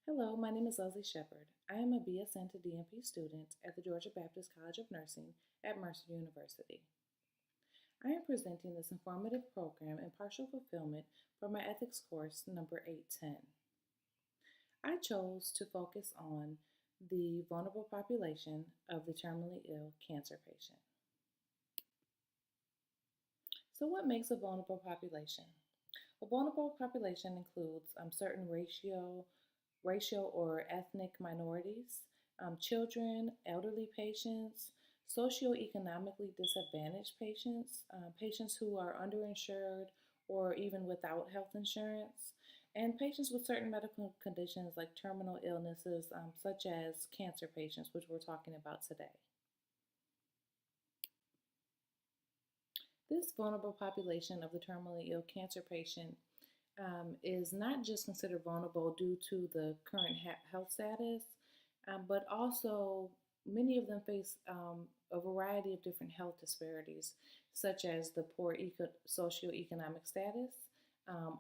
Hello, my name is Leslie Shepard. I am a BSN to DNP student at the Georgia Baptist College of Nursing at Mercer University. I am presenting this informative program in partial fulfillment for my ethics course number 810. I chose to focus on the vulnerable population of the terminally ill cancer patient. So what makes a vulnerable population? A vulnerable population includes certain racial or ethnic minorities, children, elderly patients, socioeconomically disadvantaged patients, patients who are underinsured or even without health insurance, and patients with certain medical conditions like terminal illnesses, such as cancer patients, which we're talking about today. This vulnerable population of the terminally ill cancer patient is not just considered vulnerable due to the current health status, but also many of them face a variety of different health disparities, such as the poor socioeconomic status,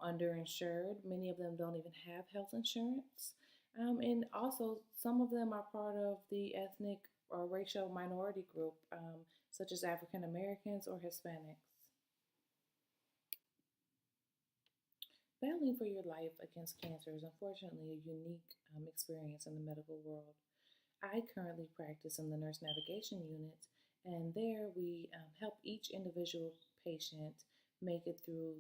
underinsured. Many of them don't even have health insurance. And also, some of them are part of the ethnic or racial minority group, such as African Americans or Hispanics. Battling for your life against cancer is unfortunately a unique experience in the medical world. I currently practice in the nurse navigation unit, and there we help each individual patient make it through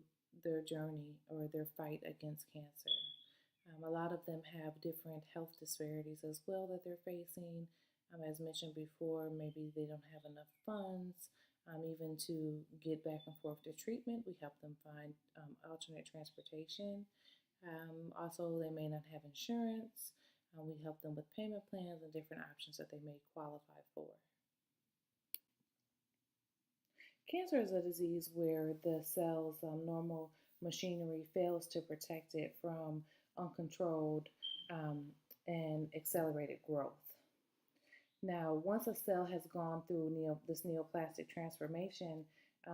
their journey or their fight against cancer. A lot of them have different health disparities as well that they're facing. As mentioned before, maybe they don't have enough funds, even to get back and forth to treatment. We help them find alternate transportation. Also, they may not have insurance. We help them with payment plans and different options that they may qualify for. Cancer is a disease where the cell's normal machinery fails to protect it from uncontrolled and accelerated growth. Now, once a cell has gone through this neoplastic transformation,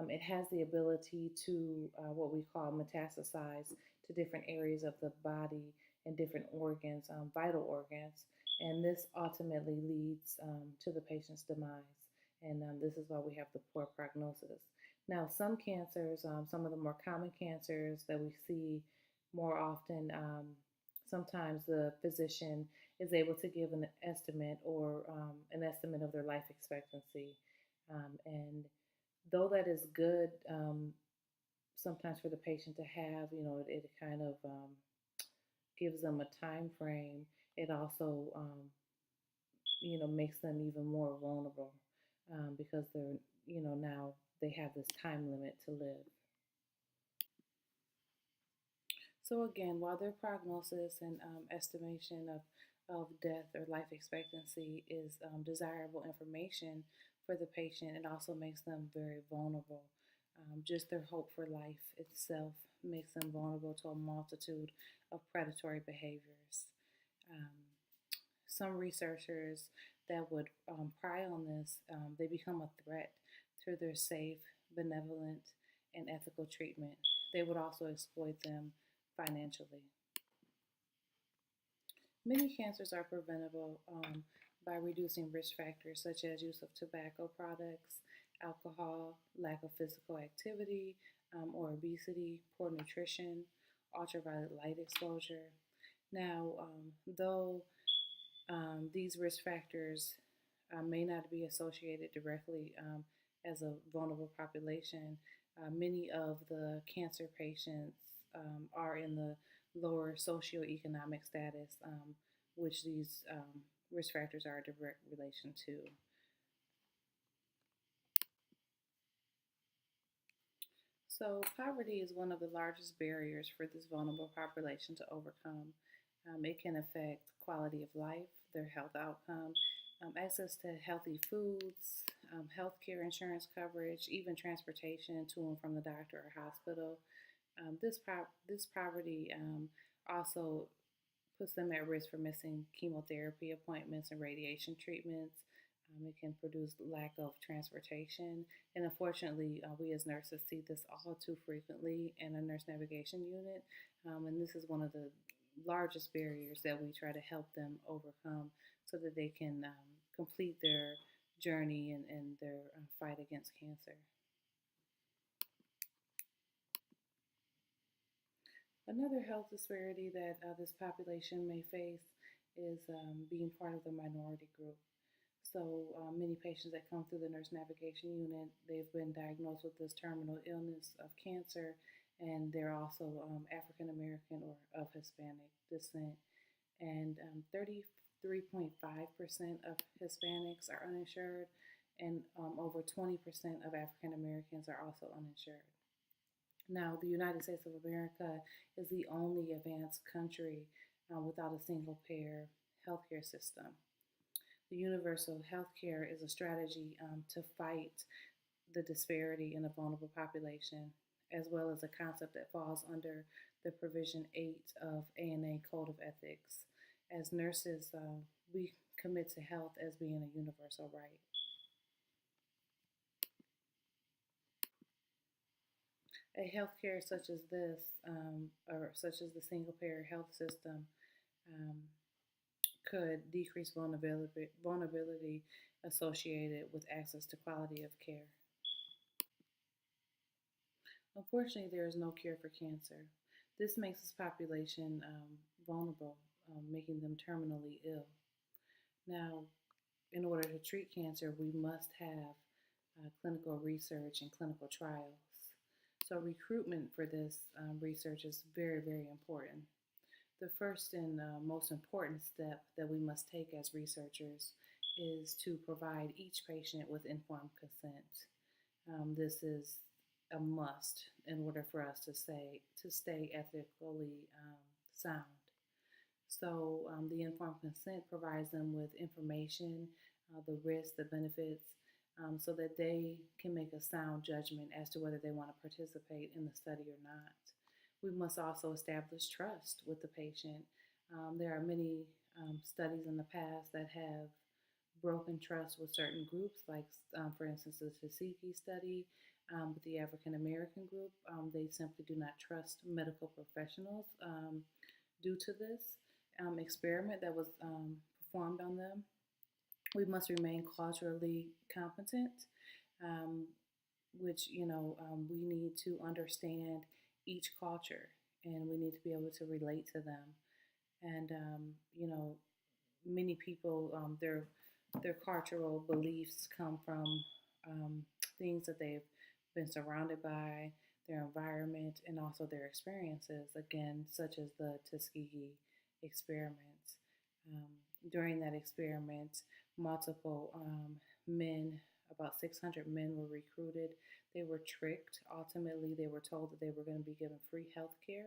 it has the ability to what we call metastasize to different areas of the body and different organs, vital organs, and this ultimately leads to the patient's demise. And this is why we have the poor prognosis. Now, some cancers, some of the more common cancers that we see more often, sometimes the physician is able to give an estimate or an estimate of their life expectancy. And though that is good, sometimes for the patient to have, it kind of gives them a time frame. It also, makes them even more vulnerable because they're, now they have this time limit to live. So again, while their prognosis and estimation of death or life expectancy is desirable information for the patient, it also makes them very vulnerable. Just their hope for life itself makes them vulnerable to a multitude of predatory behaviors. Some researchers that would pry on this, they become a threat to their safe, benevolent, and ethical treatment. They would also exploit them financially. Many cancers are preventable by reducing risk factors such as use of tobacco products, alcohol, lack of physical activity or obesity, poor nutrition, ultraviolet light exposure. Now, though these risk factors may not be associated directly as a vulnerable population, many of the cancer patients are in the lower socioeconomic status, which these risk factors are a direct relation to. So poverty is one of the largest barriers for this vulnerable population to overcome. It can affect quality of life, their health outcome, access to healthy foods, healthcare insurance coverage, even transportation to and from the doctor or hospital. This poverty also puts them at risk for missing chemotherapy appointments and radiation treatments. It can produce lack of transportation. And unfortunately, we as nurses see this all too frequently in a nurse navigation unit. And this is one of the largest barriers that we try to help them overcome so that they can complete their journey and their fight against cancer. Another health disparity that this population may face is being part of the minority group. So many patients that come through the nurse navigation unit, they've been diagnosed with this terminal illness of cancer, and they're also African American or of Hispanic descent. And 33.5% of Hispanics are uninsured, and over 20% of African Americans are also uninsured. Now, the United States of America is the only advanced country without a single payer healthcare system. The universal healthcare is a strategy to fight the disparity in a vulnerable population, as well as a concept that falls under the Provision 8 of ANA Code of Ethics. As nurses, we commit to health as being a universal right. A healthcare such as this, or such as the single payer health system, um, could decrease vulnerability associated with access to quality of care. Unfortunately, there is no cure for cancer. This makes this population vulnerable, making them terminally ill. Now, in order to treat cancer, we must have clinical research and clinical trials. So, recruitment for this research is very, very important. The first and most important step that we must take as researchers is to provide each patient with informed consent. This is a must in order for us to stay ethically sound. So the informed consent provides them with information, the risks, the benefits, so that they can make a sound judgment as to whether they want to participate in the study or not. We must also establish trust with the patient. There are many studies in the past that have broken trust with certain groups, like, for instance, the Tuskegee study with the African American group. They simply do not trust medical professionals due to this experiment that was performed on them. We must remain culturally competent, um, which, we need to understand each culture and we need to be able to relate to them. And, many people, their cultural beliefs come from things that they've been surrounded by, their environment, and also their experiences, again, such as the Tuskegee experiment. Um, During that experiment, multiple men, about 600 men, were recruited. They were tricked. Ultimately, they were told that they were going to be given free health care,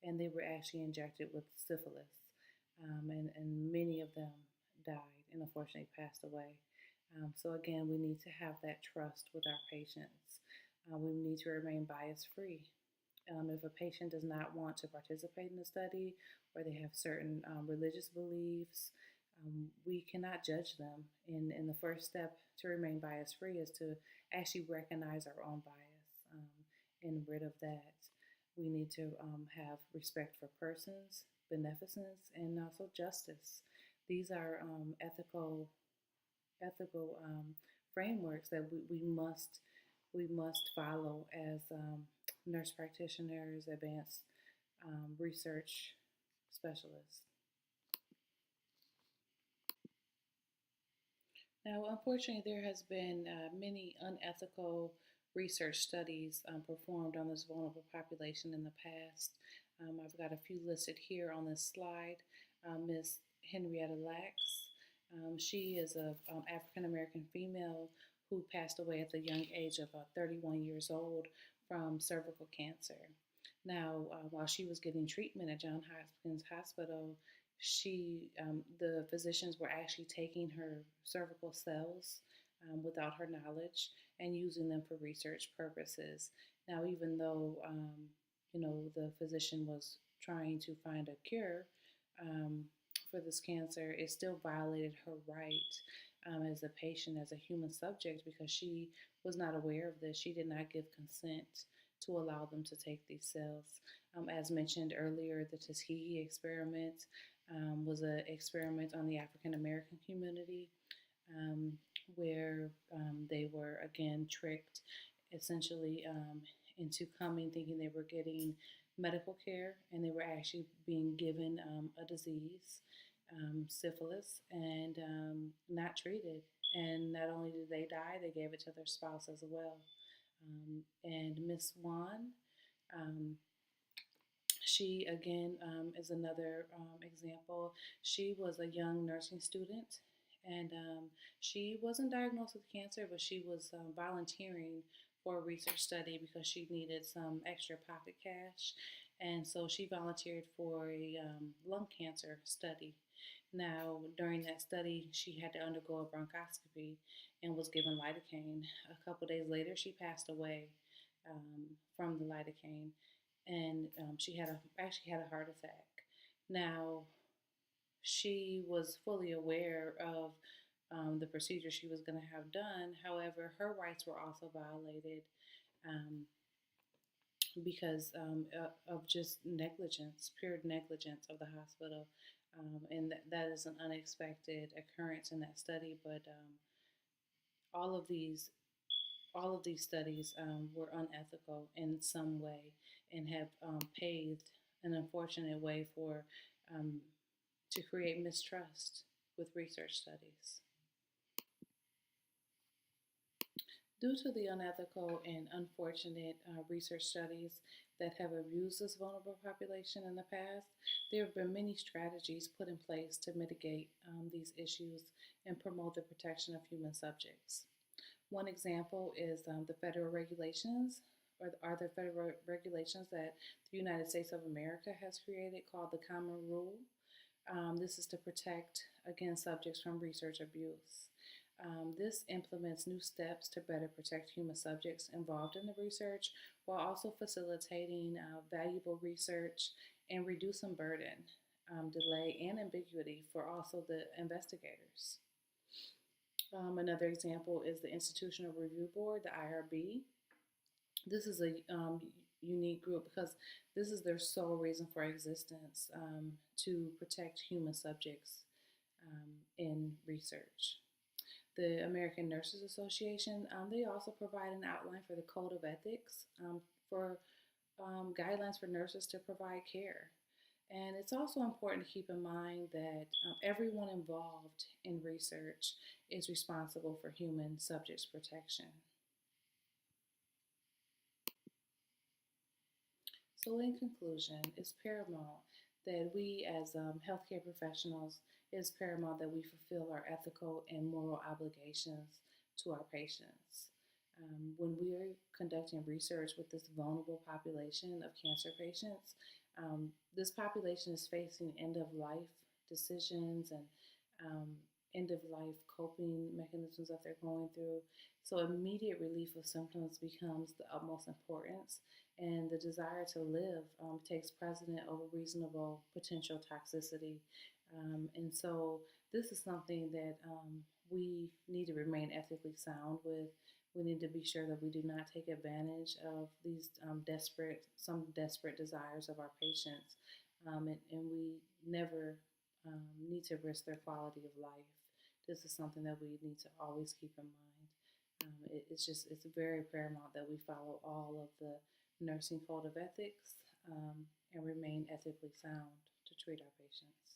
and they were actually injected with syphilis. And many of them died and unfortunately passed away. So, again, we need to have that trust with our patients. We need to remain bias free. If a patient does not want to participate in the study or they have certain religious beliefs, we cannot judge them. And the first step to remain bias free is to actually recognize our own bias and rid of that. We need to have respect for persons, beneficence, and also justice. These are ethical frameworks that we must follow as nurse practitioners, advanced research specialists. Now, unfortunately, there has been many unethical research studies performed on this vulnerable population in the past. I've got a few listed here on this slide. Ms. Henrietta Lacks, she is an African American female who passed away at the young age of 31 years old from cervical cancer. Now, while she was getting treatment at Johns Hopkins Hospital, the physicians were actually taking her cervical cells without her knowledge and using them for research purposes. Now, even though the physician was trying to find a cure um, for this cancer, it still violated her right as a patient, as a human subject, because she was not aware of this. She did not give consent to allow them to take these cells. As mentioned earlier, the Tuskegee experiment was an experiment on the African American community um, where they were again tricked essentially into coming thinking they were getting medical care, and they were actually being given a disease, syphilis, and not treated. And not only did they die, they gave it to their spouse as well. And Miss Swan, um, she again is another example. She was a young nursing student, and she wasn't diagnosed with cancer, but she was volunteering for a research study because she needed some extra pocket cash. And so she volunteered for a lung cancer study. Now, during that study, she had to undergo a bronchoscopy and was given lidocaine. A couple days later, she passed away from the lidocaine, and she had actually had a heart attack. Now, she was fully aware of the procedure she was going to have done. However, her rights were also violated um, because of just negligence, pure negligence of the hospital. And that is an unexpected occurrence in that study. But all of these all of these studies were unethical in some way and have paved an unfortunate way for um, to create mistrust with research studies. Due to the unethical and unfortunate research studies that have abused this vulnerable population in the past, there have been many strategies put in place to mitigate these issues and promote the protection of human subjects. One example is the federal regulations, or are the federal regulations that the United States of America has created called the Common Rule. This is to protect against subjects from research abuse. This implements new steps to better protect human subjects involved in the research while also facilitating valuable research and reducing burden, delay, and ambiguity for also the investigators. Another example is the Institutional Review Board, the IRB. This is a unique group because this is their sole reason for existence, to protect human subjects in research. The American Nurses Association, they also provide an outline for the Code of Ethics for guidelines for nurses to provide care. And it's also important to keep in mind that everyone involved in research is responsible for human subjects protection. So, in conclusion, it's paramount that we, as healthcare professionals, it's paramount that we fulfill our ethical and moral obligations to our patients. When we are conducting research with this vulnerable population of cancer patients, this population is facing end of life decisions and um, end of life coping mechanisms that they're going through. So, immediate relief of symptoms becomes the utmost importance, and the desire to live takes precedent over reasonable potential toxicity. And so, this is something that we need to remain ethically sound with. We need to be sure that we do not take advantage of these desperate desires of our patients, and we never need to risk their quality of life. This is something that we need to always keep in mind. It's very paramount that we follow all of the nursing code of ethics and remain ethically sound to treat our patients.